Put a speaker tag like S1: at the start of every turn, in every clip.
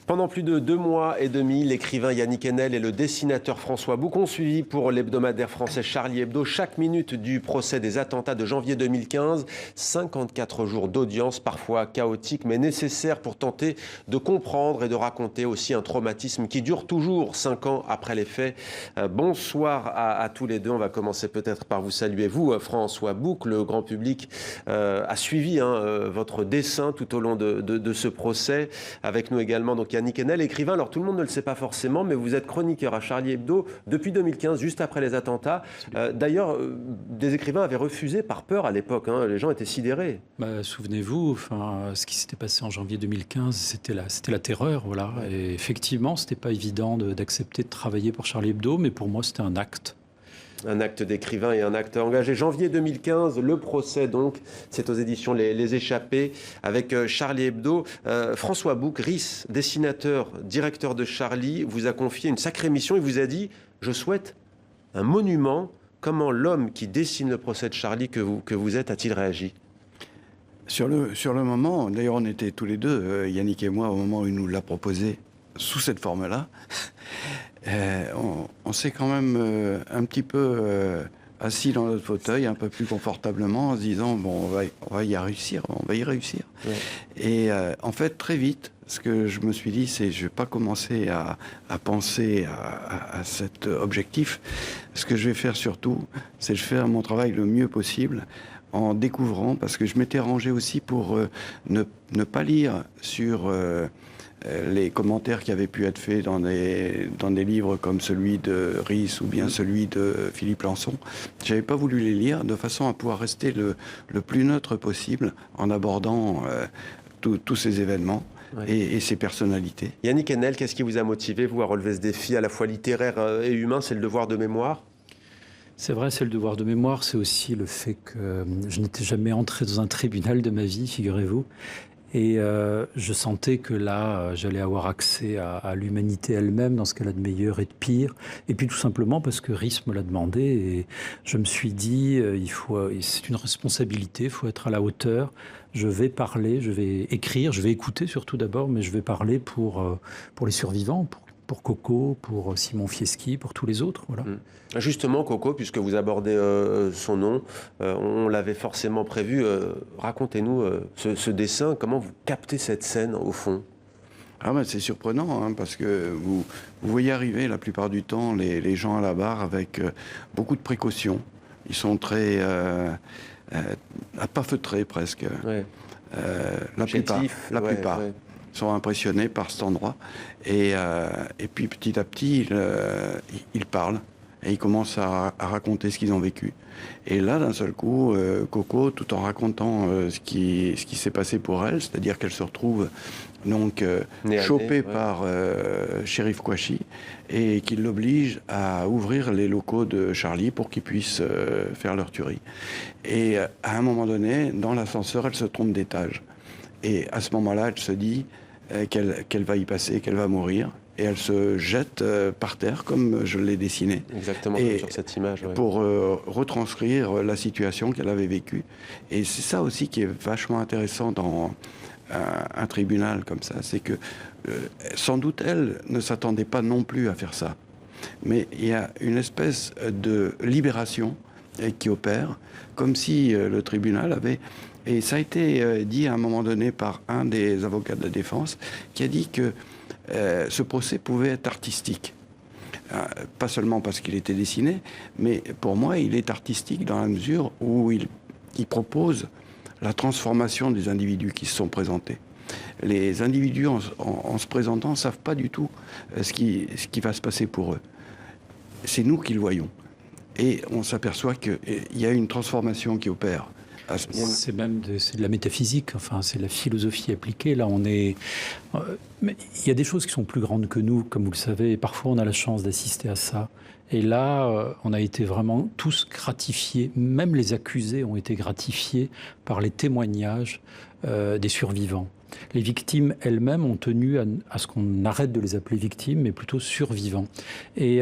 S1: Pendant plus de 2 mois et demi, l'écrivain Yannick Enel et le dessinateur François Bouc ont suivi pour l'hebdomadaire français Charlie Hebdo chaque minute du procès des attentats de janvier 2015. 54 jours d'audience, parfois chaotiques, mais nécessaires pour tenter de comprendre et de raconter aussi un traumatisme qui dure toujours 5 ans après les faits. Bonsoir à tous les deux. On va commencer peut-être par vous saluer. Vous, François Bouc, le grand public a suivi votre dessin tout au long de ce procès. Avec nous également donc Yannick Enel, écrivain. Alors tout le monde ne le sait pas forcément, mais vous êtes chroniqueur à Charlie Hebdo depuis 2015, juste après les attentats. D'ailleurs, des écrivains avaient refusé par peur à l'époque. Les gens étaient sidérés.
S2: Souvenez-vous, ce qui s'était passé en janvier 2015, c'était la terreur, voilà. Et effectivement, c'était pas évident d'accepter de travailler pour Charlie Hebdo, mais pour moi, c'était un acte.
S1: Un acte d'écrivain et un acte engagé. Janvier 2015, le procès donc, c'est aux éditions Les Échappés avec Charlie Hebdo. François Bouc, Riss, dessinateur, directeur de Charlie, vous a confié une sacrée mission. Il vous a dit « Je souhaite un monument. » Comment l'homme qui dessine le procès de Charlie que vous êtes a-t-il réagi ?
S3: Sur le moment, d'ailleurs on était tous les deux, Yannick et moi, au moment où il nous l'a proposé sous cette forme-là, on s'est quand même un petit peu assis dans notre fauteuil, un peu plus confortablement, en se disant bon, on va y réussir, on va y réussir. Ouais. Et en fait, très vite, ce que je me suis dit, c'est je vais pas commencer à penser à cet objectif. Ce que je vais faire surtout, c'est je faire mon travail le mieux possible en découvrant, parce que je m'étais rangé aussi pour ne pas lire sur les commentaires qui avaient pu être faits dans des livres comme celui de Riss ou bien celui de Philippe Lançon. J'avais pas voulu les lire de façon à pouvoir rester le plus neutre possible en abordant tous ces événements. Ouais. Et ses personnalités.
S1: Yannick Enel, qu'est-ce qui vous a motivé, vous, à relever ce défi à la fois littéraire et humain? C'est le devoir de mémoire?
S2: C'est vrai, c'est le devoir de mémoire. C'est aussi le fait que je n'étais jamais entré dans un tribunal de ma vie, figurez-vous. Et je sentais que là, j'allais avoir accès à l'humanité elle-même, dans ce qu'elle a de meilleur et de pire. Et puis tout simplement parce que Riss me l'a demandé. Et je me suis dit, c'est une responsabilité, il faut être à la hauteur. Je vais parler, je vais écrire, je vais écouter surtout d'abord, mais je vais parler pour les survivants, pour Coco, pour Simon Fieschi, pour tous les autres. Voilà.
S1: Justement, Coco, puisque vous abordez son nom, on l'avait forcément prévu. Racontez-nous ce dessin, comment vous captez cette scène au fond?
S3: C'est surprenant, parce que vous voyez arriver la plupart du temps les gens à la barre avec beaucoup de précautions. Ils sont très à pas feutrés presque. Ouais. La plupart. Sont impressionnés par cet endroit. Et puis petit à petit, ils parlent et ils commencent à raconter ce qu'ils ont vécu. Et là, d'un seul coup, Coco, tout en racontant ce qui s'est passé pour elle, c'est-à-dire qu'elle se retrouve donc chopée par Chérif Kouachi et qu'il l'oblige à ouvrir les locaux de Charlie pour qu'ils puissent faire leur tuerie. Et à un moment donné, dans l'ascenseur, elle se trompe d'étage. Et à ce moment-là, elle se dit qu'elle va y passer, qu'elle va mourir. Et elle se jette par terre, comme je l'ai dessiné.
S1: Exactement, comme sur cette image. Ouais.
S3: Pour retranscrire la situation qu'elle avait vécue. Et c'est ça aussi qui est vachement intéressant dans un tribunal comme ça. C'est que, sans doute, elle ne s'attendait pas non plus à faire ça. Mais il y a une espèce de libération qui opère, comme si le tribunal avait... Et ça a été dit à un moment donné par un des avocats de la défense, qui a dit que ce procès pouvait être artistique. Pas seulement parce qu'il était dessiné, mais pour moi, il est artistique dans la mesure où il propose la transformation des individus qui se sont présentés. Les individus, en se présentant, ne savent pas du tout ce qui va se passer pour eux. C'est nous qui le voyons. Et on s'aperçoit qu'il y a une transformation qui opère.
S2: C'est de la métaphysique, c'est de la philosophie appliquée. Là, mais il y a des choses qui sont plus grandes que nous, comme vous le savez, et parfois on a la chance d'assister à ça. Et là, on a été vraiment tous gratifiés, même les accusés ont été gratifiés par les témoignages des survivants. Les victimes elles-mêmes ont tenu à ce qu'on arrête de les appeler victimes, mais plutôt survivants. Et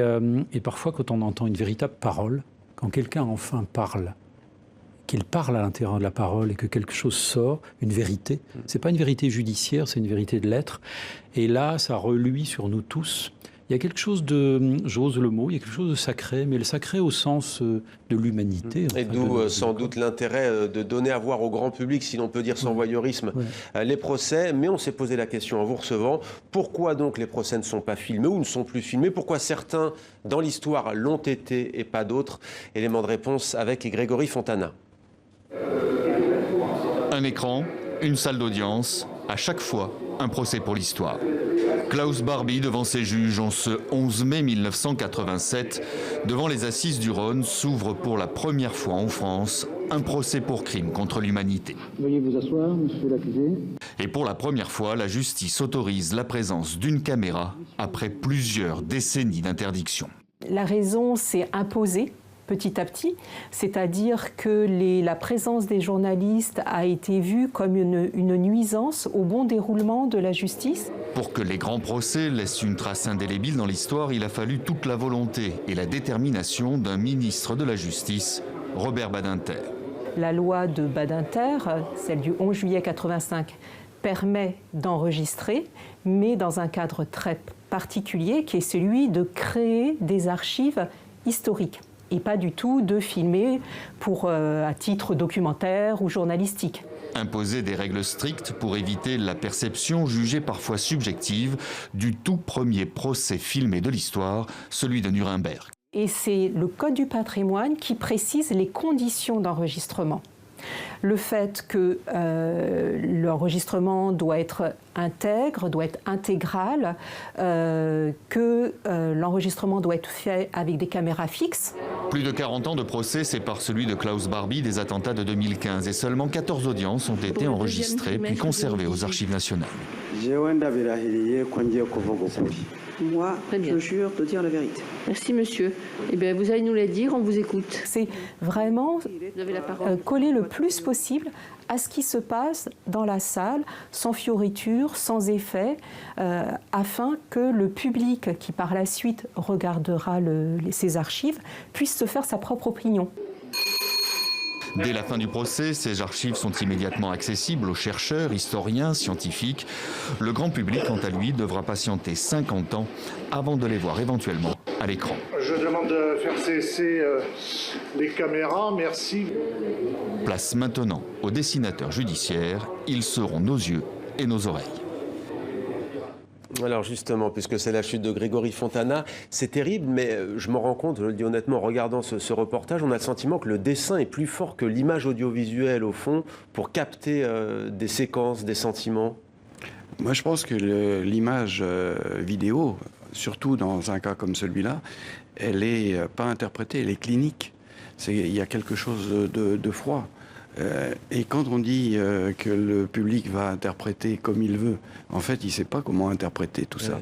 S2: parfois, quand on entend une véritable parole, quand quelqu'un enfin parle, qu'il parle à l'intérieur de la parole et que quelque chose sort, une vérité. C'est pas une vérité judiciaire, c'est une vérité de l'être. Et là, ça reluit sur nous tous. Il y a quelque chose de, j'ose le mot, il y a quelque chose de sacré, mais le sacré au sens de l'humanité.
S1: Et d'où sans doute l'intérêt de donner à voir au grand public, si l'on peut dire sans voyeurisme, les procès. Mais on s'est posé la question en vous recevant, pourquoi donc les procès ne sont pas filmés ou ne sont plus filmés? Pourquoi certains dans l'histoire l'ont été et pas d'autres? Élément de réponse avec Grégory Fontana.
S4: Un écran, une salle d'audience, à chaque fois un procès pour l'histoire. Klaus Barbie devant ses juges en ce 11 mai 1987, devant les assises du Rhône, s'ouvre pour la première fois en France un procès pour crime contre l'humanité.
S5: Veuillez vous asseoir, monsieur l'accusé.
S4: Et pour la première fois, la justice autorise la présence d'une caméra après plusieurs décennies d'interdiction.
S6: La raison s'est imposée petit à petit, c'est-à-dire que la présence des journalistes a été vue comme une nuisance au bon déroulement de la justice.
S4: Pour que les grands procès laissent une trace indélébile dans l'histoire, il a fallu toute la volonté et la détermination d'un ministre de la Justice, Robert Badinter.
S6: La loi de Badinter, celle du 11 juillet 1985, permet d'enregistrer, mais dans un cadre très particulier qui est celui de créer des archives historiques. Et pas du tout de filmer à titre documentaire ou journalistique.
S4: Imposer des règles strictes pour éviter la perception jugée parfois subjective du tout premier procès filmé de l'histoire, celui de Nuremberg.
S6: Et c'est le Code du patrimoine qui précise les conditions d'enregistrement. Le fait que l'enregistrement doit être intègre, doit être intégral, que l'enregistrement doit être fait avec des caméras fixes.
S4: Plus de 40 ans de procès séparent celui de Klaus Barbie des attentats de 2015 et seulement 14 audiences ont été enregistrées puis conservées aux archives nationales.
S7: Moi, je jure de dire la vérité. Merci, monsieur. Eh bien, vous allez nous la dire, on vous écoute.
S6: C'est vraiment coller le plus possible à ce qui se passe dans la salle, sans fioritures, sans effet, afin que le public qui par la suite regardera ces archives puisse se faire sa propre opinion.
S4: Dès la fin du procès, ces archives sont immédiatement accessibles aux chercheurs, historiens, scientifiques. Le grand public, quant à lui, devra patienter 50 ans avant de les voir éventuellement à l'écran.
S8: Je demande de faire cesser les caméras, merci.
S4: Place maintenant aux dessinateurs judiciaires. Ils seront nos yeux et nos oreilles.
S1: Alors justement, puisque c'est la chute de Grégory Fontana, c'est terrible, mais je m'en rends compte, je le dis honnêtement, en regardant ce reportage, on a le sentiment que le dessin est plus fort que l'image audiovisuelle, au fond, pour capter des séquences, des sentiments.
S3: Moi, je pense que l'image vidéo, surtout dans un cas comme celui-là, elle n'est pas interprétée, elle est clinique. Il y a quelque chose de froid. Et quand on dit que le public va interpréter comme il veut, en fait, il ne sait pas comment interpréter tout ça.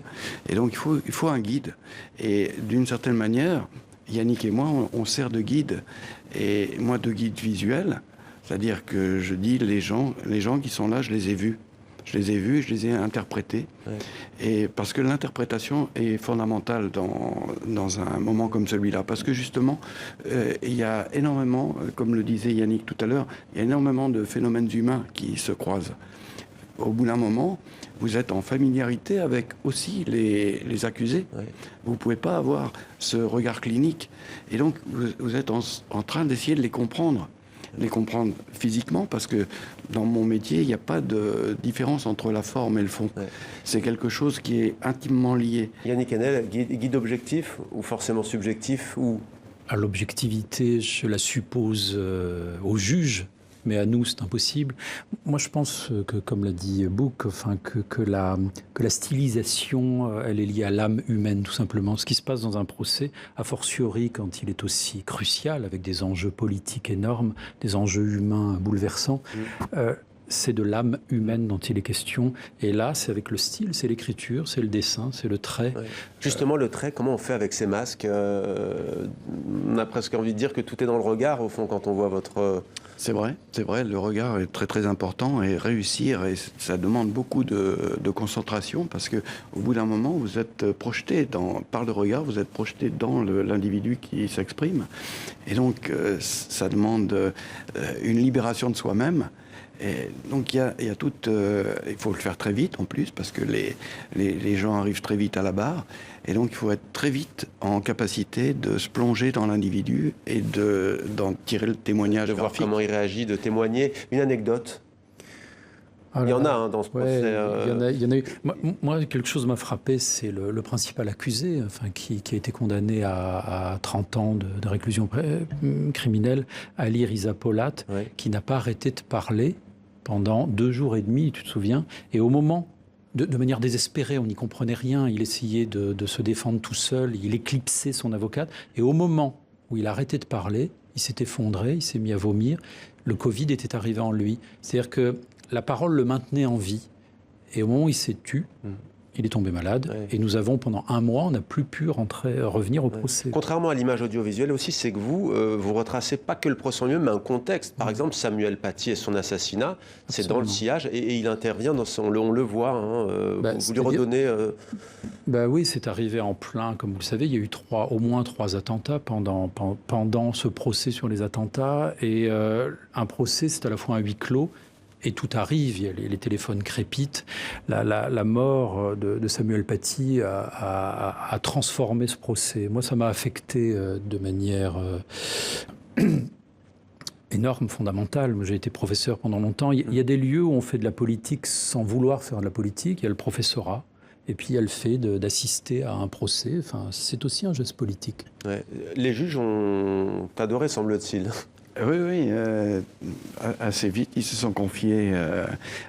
S3: Et donc, il faut un guide. Et d'une certaine manière, Yannick et moi, on sert de guide. Et moi, de guide visuel, c'est-à-dire que je dis les gens qui sont là, je les ai vus. Je les ai vus, je les ai interprétés. Et parce que l'interprétation est fondamentale dans un moment comme celui-là. Parce que justement, il y a énormément, comme le disait Yannick tout à l'heure, il y a énormément de phénomènes humains qui se croisent. Au bout d'un moment, vous êtes en familiarité avec aussi les accusés. Vous ne pouvez pas avoir ce regard clinique. Et donc, vous êtes en train d'essayer de les comprendre physiquement, parce que dans mon métier, il n'y a pas de différence entre la forme et le fond. C'est quelque chose qui est intimement lié.
S1: Yannick Enel, guide objectif ou forcément subjectif ou...
S2: L'objectivité, je la suppose au juge, mais à nous, c'est impossible. Moi, je pense que, comme l'a dit Bouk, que la stylisation, elle est liée à l'âme humaine, tout simplement. Ce qui se passe dans un procès, a fortiori quand il est aussi crucial, avec des enjeux politiques énormes, des enjeux humains bouleversants, c'est de l'âme humaine dont il est question. Et là, c'est avec le style, c'est l'écriture, c'est le dessin, c'est le trait.
S1: Ouais. Justement, le trait, comment on fait avec ces masques? On a presque envie de dire que tout est dans le regard, au fond, quand on voit votre...
S3: C'est vrai, le regard est très très important et réussir, et ça demande beaucoup de concentration parce que au bout d'un moment, vous êtes projeté par le regard, vous êtes projeté dans l'individu qui s'exprime. Et donc, ça demande une libération de soi-même. Et donc il y a il faut le faire très vite en plus parce que les gens arrivent très vite à la barre, et donc il faut être très vite en capacité de se plonger dans l'individu et d'en tirer le témoignage
S1: de
S3: graphique.
S1: voir comment il réagit, de témoigner. Une anecdote.
S2: Ah,
S1: il y en a dans ce procès.
S2: Il y en a eu. Moi, quelque chose m'a frappé, c'est le principal accusé, qui a été condamné à 30 ans de réclusion criminelle, Ali Riza Polat, qui n'a pas arrêté de parler pendant 2 jours et demi, tu te souviens, et au moment, de manière désespérée, on n'y comprenait rien, il essayait de se défendre tout seul, il éclipsait son avocate, et au moment où il a arrêté de parler, il s'est effondré, il s'est mis à vomir, le Covid était arrivé en lui. C'est-à-dire que la parole le maintenait en vie, et au moment où il s'est tu, il est tombé malade, et nous avons, pendant 1 mois, on n'a plus pu revenir au procès.
S1: Contrairement à l'image audiovisuelle aussi, c'est que vous retracez pas que le procès en lui-même, mais un contexte. Par exemple, Samuel Paty et son assassinat, c'est dans le sillage, et il intervient, on le voit, vous lui redonnez...
S2: Oui, c'est arrivé en plein, comme vous le savez, il y a eu au moins 3 attentats pendant ce procès sur les attentats, et un procès, c'est à la fois un huis clos, et tout arrive, les téléphones crépitent. La mort de Samuel Paty a transformé ce procès. Moi, ça m'a affecté de manière énorme, fondamentale. J'ai été professeur pendant longtemps. Il y a des lieux où on fait de la politique sans vouloir faire de la politique. Il y a le professorat. Et puis il y a le fait d'assister à un procès. C'est aussi un geste politique.
S1: Ouais. Les juges ont adoré, semble-t-il.
S3: Oui, assez vite, ils se sont confiés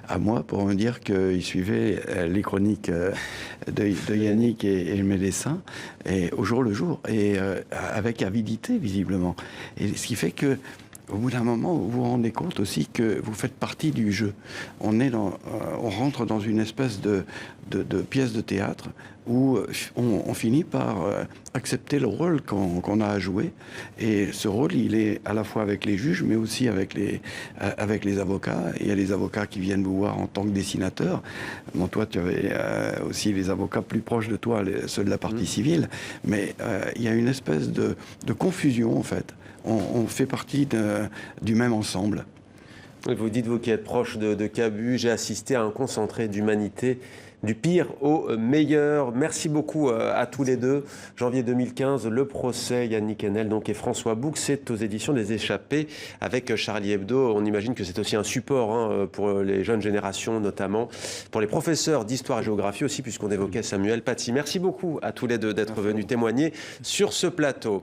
S3: à moi pour me dire qu'ils suivaient les chroniques de Yannick et mes dessins, et au jour le jour, et avec avidité, visiblement. Et ce qui fait que, au bout d'un moment, vous vous rendez compte aussi que vous faites partie du jeu. On rentre dans une espèce de pièce de théâtre où on finit par accepter le rôle qu'on a à jouer. Et ce rôle, il est à la fois avec les juges, mais aussi avec les avocats. Il y a les avocats qui viennent vous voir en tant que dessinateur. Bon, toi, tu avais aussi les avocats plus proches de toi, ceux de la partie civile. Mais il y a une espèce de confusion, en fait. On fait partie du même ensemble.
S1: Vous dites, vous qui êtes proche de Cabu, j'ai assisté à un concentré d'humanité, du pire au meilleur. Merci beaucoup à tous les deux. Janvier 2015, le procès Yannick Enel et François Bouc, c'est aux éditions des Échappés avec Charlie Hebdo. On imagine que c'est aussi un support pour les jeunes générations, notamment pour les professeurs d'histoire et géographie aussi, puisqu'on évoquait Samuel Paty. Merci beaucoup à tous les deux d'être venus témoigner sur ce plateau.